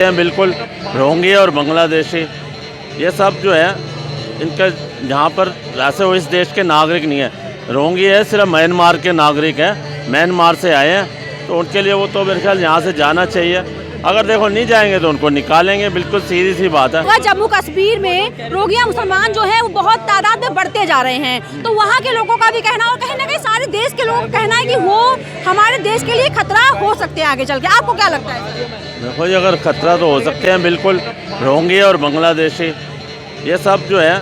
हैं बिल्कुल रोहिंग्या और बांग्लादेशी, ये सब जो है इनका जहाँ पर वैसे वो इस देश के नागरिक नहीं है। रोहिंग्या है सिर्फ म्यांमार के नागरिक हैं, म्यांमार से आए हैं, तो उनके लिए वो तो मेरे ख्याल यहाँ से जाना चाहिए। अगर देखो नहीं जाएंगे तो उनको निकालेंगे, बिल्कुल सीधी सी बात है। जम्मू कश्मीर में रोहिंग्या मुसलमान जो है वो बहुत तादाद में बढ़ते जा रहे हैं, तो वहाँ के लोगों का भी कहना और कहीं ना कहीं सारे देश के लोगों का कहना है कि वो हमारे देश के लिए खतरा हो सकते हैं आगे चल के। आपको क्या लगता है? देखो जी, अगर खतरा तो हो सकते हैं बिल्कुल रोहिंग्या और बांग्लादेशी, ये सब जो है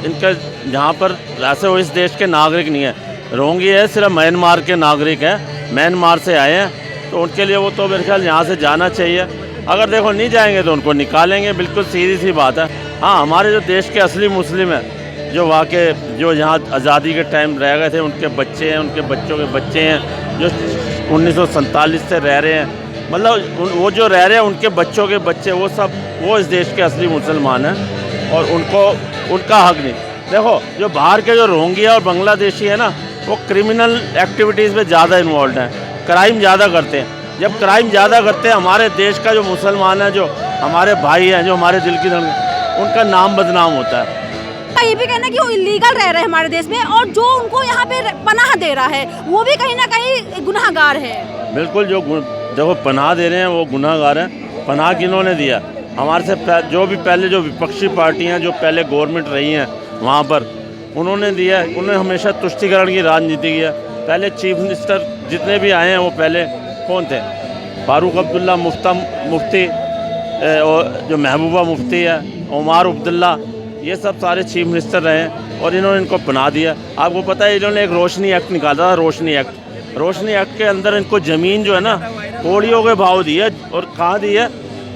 इनका जहाँ पर वैसे वो इस देश के नागरिक नहीं है। रोहिंग्या है सिर्फ म्यांमार के नागरिक हैं, म्यांमार से आए हैं, तो उनके लिए वो तो मेरे ख्याल यहाँ से जाना चाहिए। अगर देखो नहीं जाएंगे तो उनको निकालेंगे, बिल्कुल सीधी सी बात है। हाँ, हमारे जो देश के असली मुस्लिम हैं, जो वहाँ के जो यहाँ आज़ादी के टाइम रह गए थे, उनके बच्चे हैं, उनके बच्चों के बच्चे हैं जो 1947 से रह रहे हैं, मतलब वो जो रह रहे हैं उनके बच्चों के बच्चे, वो सब वो इस देश के असली मुसलमान हैं और उनको उनका हक नहीं। देखो जो बाहर के जो रोहिंग्या और बांग्लादेशी है ना, वो क्रिमिनल एक्टिविटीज़ में ज़्यादा इन्वॉल्व हैं, क्राइम ज़्यादा करते हैं। जब क्राइम ज़्यादा करते हैं, हमारे देश का जो मुसलमान है, जो हमारे भाई हैं, जो हमारे दिल की धड़कन, उनका नाम बदनाम होता है। ये भी कहना कि वो इलीगल रह रहे हैं हमारे देश में, और जो उनको यहाँ पे पनाह दे रहा है वो भी कहीं ना कहीं गुनाहगार है। बिल्कुल, जो देखो पनाह दे रहे हैं वो गुनाहगार हैं। पनाह किन्होंने दिया? हमारे से जो भी पहले जो विपक्षी पार्टियाँ जो पहले गवर्नमेंट रही हैं वहाँ पर उन्होंने दिया। उन्होंने हमेशा तुष्टिकरण की राजनीति किया। पहले चीफ मिनिस्टर जितने भी आए हैं वो पहले कौन थे? फारूक अब्दुल्ला मुफ्ती, और जो महबूबा मुफ्ती है, उमर अब्दुल्ला, ये सब सारे चीफ मिनिस्टर रहे हैं और इन्होंने इनको पनाह दिया। आपको पता है इन्होंने एक रोशनी एक्ट निकाला था, रोशनी एक्ट के अंदर इनको ज़मीन जो है ना कौड़ियों के भाव दी है। और कहाँ दी है?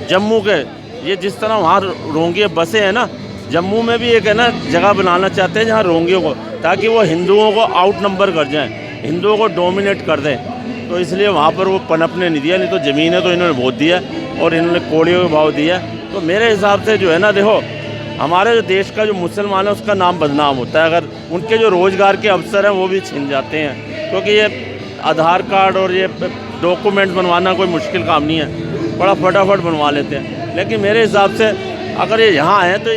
जम्मू के। ये जिस तरह वहाँ रोहिंग्या बसे हैं ना, जम्मू में भी एक है ना जगह बनाना चाहते हैं जहाँ रोहिंग्यों को, ताकि वो हिंदुओं को आउट नंबर कर जाएं, हिंदुओं को डोमिनेट कर दें। तो इसलिए वहाँ पर वो पनपने नहीं दिया। नहीं तो ज़मीन है तो इन्होंने बहुत दिया और इन्होंने कौड़ियों के भाव दिया। तो मेरे हिसाब से जो है ना, देखो हमारे जो देश का जो मुसलमान है उसका नाम बदनाम होता है। अगर उनके जो रोज़गार के अवसर हैं वो भी छिन जाते हैं, क्योंकि ये आधार कार्ड और ये डॉक्यूमेंट बनवाना कोई मुश्किल काम नहीं है, बड़ा फटाफट बनवा लेते हैं। लेकिन मेरे हिसाब से अगर ये यहाँ आए तो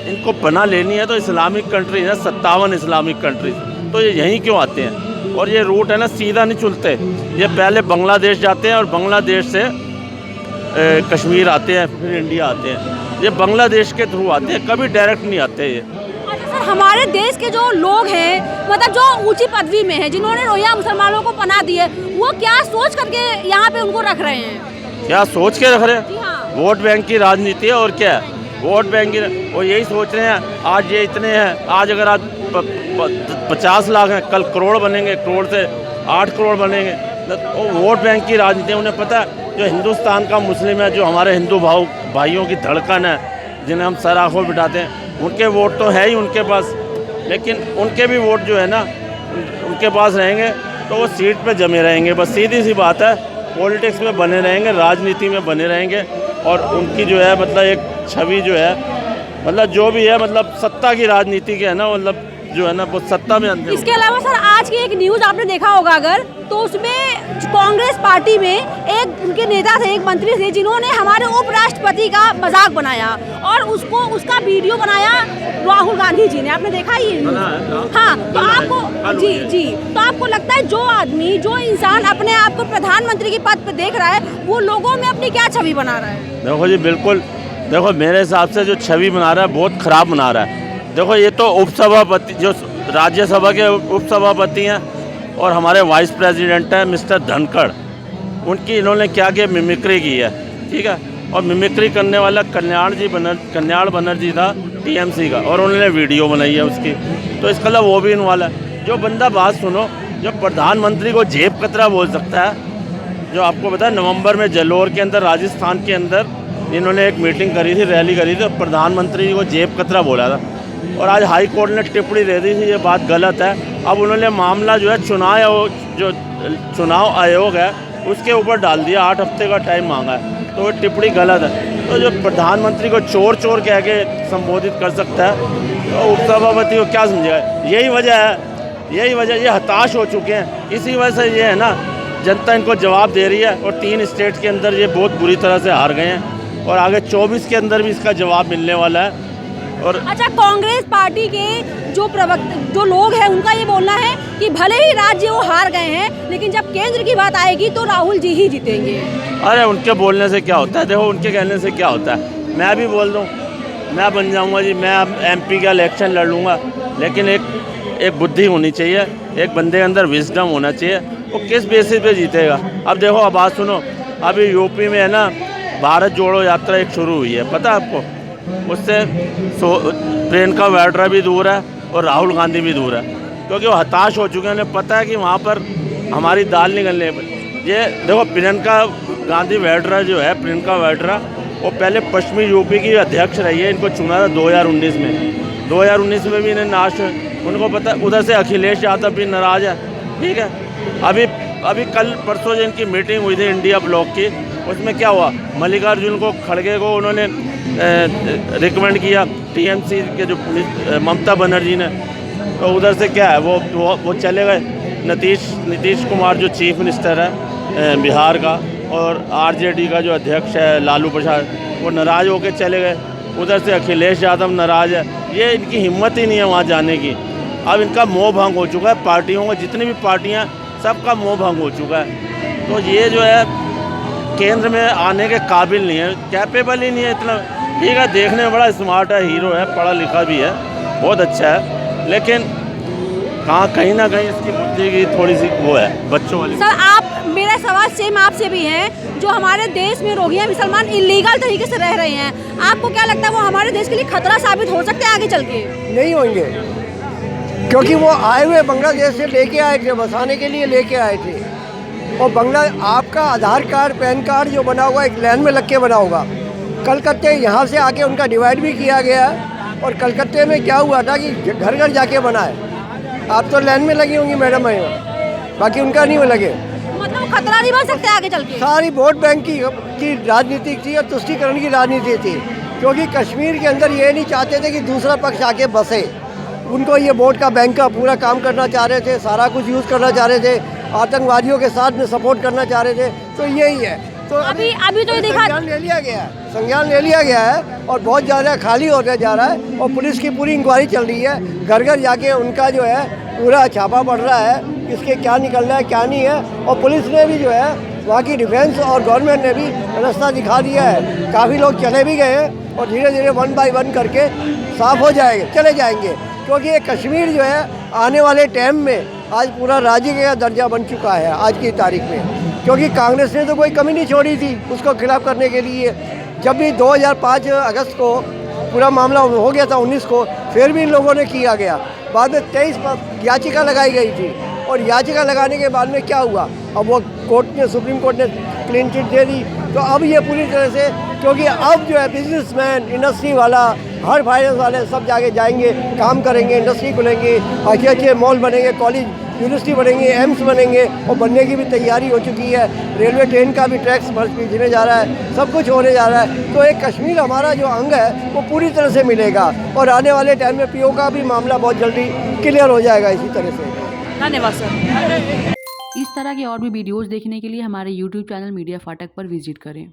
इनको पनाह लेनी है तो इस्लामिक कंट्री है, 57 इस्लामिक कंट्री, तो ये यहीं क्यों आते हैं? और ये रूट है ना सीधा नहीं चलते, ये पहले बांग्लादेश जाते हैं और बांग्लादेश से कश्मीर आते हैं, फिर इंडिया आते हैं। ये बांग्लादेश के थ्रू आते हैं, कभी डायरेक्ट नहीं आते ये। अच्छा सर, हमारे देश के जो लोग हैं, मतलब जो ऊंची पदवी में हैं, जिन्होंने रोहिंग्या मुसलमानों को पनाह दी है, वो क्या सोच करके यहाँ पे उनको रख रहे हैं? क्या सोच के रख रहे हैं? हाँ। वोट बैंक की राजनीति है और क्या है? वोट बैंक की, वो यही सोच रहे हैं आज ये इतने हैं, आज अगर आज 50 लाख हैं, कल करोड़ बनेंगे, करोड़ से 8 करोड़ बनेंगे। तो वोट बैंक की राजनीति। उन्हें पता है जो हिंदुस्तान का मुस्लिम है, जो हमारे हिंदू भाइयों की धड़कन है, जिन्हें हम सर आँखों बिठाते हैं, उनके वोट तो है ही उनके पास, लेकिन उनके भी वोट जो है ना उनके पास रहेंगे तो वो सीट पे जमे रहेंगे। बस सीधी सी बात है, पॉलिटिक्स में बने रहेंगे, राजनीति में बने रहेंगे, और उनकी जो है मतलब एक छवि जो है, मतलब जो भी है, मतलब सत्ता की राजनीति के है ना, मतलब जो है ना वो सत्ता में अंदर। इसके अलावा सर आज की एक न्यूज़ आपने देखा होगा अगर, तो उसमें कांग्रेस पार्टी में एक उनके नेता थे, एक मंत्री थे, जिन्होंने हमारे उपराष्ट्रपति का मजाक बनाया और उसका वीडियो बनाया राहुल गांधी जी ने। आपने देखा ही? हाँ, तो आपको जी तो आपको लगता है जो आदमी, जो इंसान अपने आप को प्रधानमंत्री के पद पर देख रहा है, वो लोगों में अपनी क्या छवि बना रहा है? देखो जी, बिल्कुल, देखो मेरे हिसाब से जो छवि बना रहा है बहुत ख़राब बना रहा है। देखो ये तो उपसभापति, जो राज्यसभा के उपसभापति हैं और हमारे वाइस प्रेसिडेंट हैं मिस्टर धनखड़, उनकी इन्होंने क्या किया, मिमिक्री की है, ठीक है। और मिमिक्री करने वाला कल्याण बनर्जी था टीएमसी का, और उन्होंने वीडियो बनाई है उसकी, तो इसका मतलब वो भी इन्वॉल्व है। जो बंदा, बात सुनो, जो प्रधानमंत्री को जेब कतरा बोल सकता है, जो आपको पता है नवंबर में जलोर के अंदर, राजस्थान के अंदर इन्होंने एक मीटिंग करी थी, रैली करी थी, प्रधानमंत्री को जेब कतरा बोला था, और आज हाई कोर्ट ने टिप्पणी दे दी थी ये बात गलत है। अब उन्होंने मामला जो है चुनाव आयोग है उसके ऊपर डाल दिया, 8 हफ्ते का टाइम मांगा है, तो वो टिप्पणी गलत है। तो जो प्रधानमंत्री को चोर कह के संबोधित कर सकता है, तो उपसभापति को क्या समझेगा? यही वजह ये हताश हो चुके हैं। इसी वजह से ये है ना, जनता इनको जवाब दे रही है, और 3 स्टेट के अंदर ये बहुत बुरी तरह से हार गए हैं। और आगे 24 के अंदर भी इसका जवाब मिलने वाला है। और अच्छा, कांग्रेस पार्टी के जो लोग हैं उनका ये बोलना है कि भले ही राज्य वो हार गए हैं, लेकिन जब केंद्र की बात आएगी तो राहुल जी ही जीतेंगे। अरे उनके बोलने से क्या होता है, देखो उनके कहने से क्या होता है। मैं भी बोल दूँ, मैं बन जाऊँगा जी, मैं अब MP का इलेक्शन लड़ लूँगा, लेकिन एक बुद्धि होनी चाहिए, एक बंदे के अंदर विजडम होना चाहिए। वो किस बेसिस पे जीतेगा। अब देखो, अब बात सुनो, अभी यूपी में है ना भारत जोड़ो यात्रा एक शुरू हुई है, पता है आपको। उससे प्रियंका वाड्रा भी दूर है और राहुल गांधी भी दूर है, क्योंकि वो हताश हो चुके हैं। उन्हें पता है कि वहाँ पर हमारी दाल निकलने पर। ये देखो, प्रियंका गांधी वाड्रा जो है, प्रियंका वाड्रा, वो पहले पश्चिमी यूपी की अध्यक्ष रही है। इनको चुना था 2019 में। 2019 में भी इन्हें नाश है। उनको पता, उधर से अखिलेश यादव भी नाराज़ है, ठीक है। अभी कल परसों जो इनकी मीटिंग हुई थी इंडिया ब्लॉक की, उसमें क्या हुआ, मल्लिकार्जुन को खड़गे को उन्होंने रिकमेंड किया, TMC के जो ममता बनर्जी ने। तो उधर से क्या है, वो चले गए। नीतीश कुमार जो चीफ मिनिस्टर है बिहार का, और RJD का जो अध्यक्ष है लालू प्रसाद, वो नाराज़ होकर चले गए। उधर से अखिलेश यादव नाराज़ है। ये इनकी हिम्मत ही नहीं है वहाँ जाने की। अब इनका मोह भंग हो चुका है, पार्टियों का, जितनी भी पार्टियाँ, सबका मोह भंग हो चुका है। तो ये जो है केंद्र में आने के काबिल नहीं है, कैपेबल ही नहीं है इतना। ठीक है, देखने में बड़ा स्मार्ट है, हीरो है, पढ़ा लिखा भी है, बहुत अच्छा है, लेकिन कहीं ना कहीं इसकी बुद्धि की थोड़ी सी वो है, बच्चों वाली। सर, मेरा सवाल सेम आपसे भी है। जो हमारे देश में रोहिंग्या मुसलमान इलीगल तरीके से रह रहे हैं, आपको क्या लगता है वो हमारे देश के लिए खतरा साबित हो सकते हैं आगे चल के? नहीं होंगे, क्योंकि वो आए हुए बांग्लादेश से लेके आए थे, बसाने के लिए लेके आए थे। और आपका आधार कार्ड, पैन कार्ड जो बना हुआ एक लाइन में लग के बना होगा। कलकत्ते यहाँ से आके उनका डिवाइड भी किया गया है। और कलकत्ते में क्या हुआ था कि घर घर जाके बना है। आप तो लाइन में लगी होंगी मैडम, बाकी उनका नहीं लगे। मतलब खतरा नहीं बन सकते आगे चल के? सारी वोट बैंक की राजनीति थी और तुष्टीकरण की राजनीति थी, क्योंकि कश्मीर के अंदर ये नहीं चाहते थे कि दूसरा पक्ष आके बसे। उनको ये वोट का बैंक का पूरा काम करना चाह रहे थे, सारा कुछ यूज़ करना चाह रहे थे, आतंकवादियों के साथ में सपोर्ट करना चाह रहे थे। तो यही है। तो अभी तो ये देखा, संज्ञान ले लिया गया है और बहुत ज़्यादा खाली होने जा रहा है। और पुलिस की पूरी इंक्वायरी चल रही है, घर घर जाके उनका जो है पूरा छापा पड़ रहा है, किसके क्या निकल रहा है क्या नहीं है। और पुलिस ने भी जो है, वहाँ की डिफेंस और गवर्नमेंट ने भी रास्ता दिखा दिया है। काफ़ी लोग चले भी गए हैं और धीरे धीरे 1 बाय 1 करके साफ हो चले जाएंगे। क्योंकि ये कश्मीर जो है आने वाले टाइम में आज पूरा राज्य का दर्जा बन चुका है आज की तारीख में। क्योंकि कांग्रेस ने तो कोई कमी नहीं छोड़ी थी उसको खिलाफ करने के लिए। जब भी 2005 अगस्त को पूरा मामला हो गया था, 19 को फिर भी इन लोगों ने किया गया। बाद में 23 याचिका लगाई गई थी और याचिका लगाने के बाद में क्या हुआ, अब वो सुप्रीम कोर्ट ने क्लीन चिट दे दी। तो अब ये पूरी तरह से, क्योंकि अब जो है बिजनेसमैन, इंडस्ट्री वाला, हर फाइनेंस वाले सब जाके जाएंगे, काम करेंगे, इंडस्ट्री खुलेंगे, अच्छे अच्छे मॉल बनेंगे, कॉलेज यूनिवर्सिटी बनेंगे, एम्स बनेंगे और बनने की भी तैयारी हो चुकी है। रेलवे ट्रेन का भी टैक्स भिजने जा रहा है, सब कुछ होने जा रहा है। तो एक कश्मीर हमारा जो अंग है वो पूरी तरह से मिलेगा और आने वाले टाइम में PO का भी मामला बहुत जल्दी क्लियर हो जाएगा इसी तरह से। धन्यवाद सर। इस तरह के और भी वीडियोज़ देखने के लिए हमारे YouTube चैनल मीडिया फाटक पर विजिट करें।